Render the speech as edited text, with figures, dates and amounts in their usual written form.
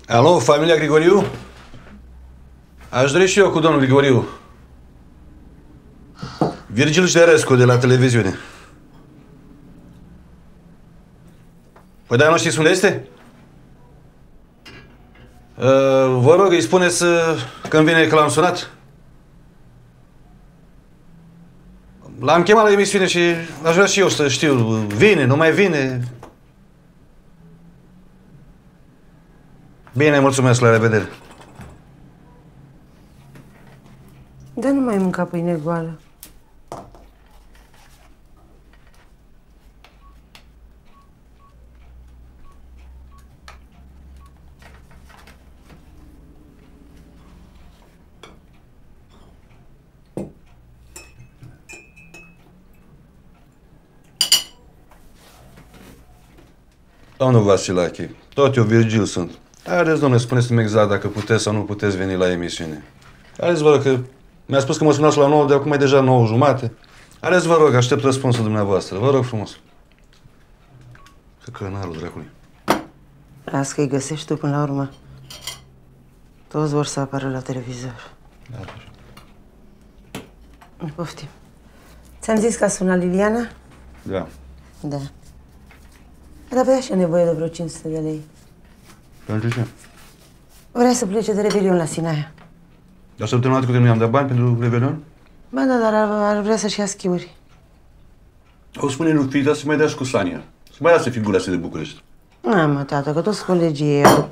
Alo, familia Grigoriu? Aș dori și eu cu domnul Grigoriu. Virgil Șterescu de la televiziune. Păi dar nu știți unde este? Vă rog, îi spuneți când vine că l-am sunat. L-am chemat la emisiune și aș vrea și eu să știu. Vine, nu mai vine? Bine, mulțumesc, la revedere. Dar nu mai mânca pâine goală. Domnul Vasilache, tot eu Virgil sunt. Haideți, domnule, spuneți-mi exact dacă puteți sau nu puteți veni la emisiune. Haideți, vă rog, că mi-a spus că mă sunați la 9, de acum e deja 9:30. Haideți, vă rog, aștept răspunsul dumneavoastră. Vă rog frumos. Că cănarul dracului. Las că-i găsești tu până la urmă. Toți vor să apară la televizor. Da. Poftim. Ți-am zis că a sunat Liliana? Da. Da. Dar avea și nevoie de vreo 500 de lei. Pentru ce? Vrea să plece de Revelion la Sinaia. Dar săptămâna trecută nu i-am dat bani pentru Revelion? Ba da, dar ar vrea să-și ia schiuri. O spune lui Fita să mai dea și cu Sania. Să mai lasă figura asta de București. Nu, mă, tată, că toți colegii ei au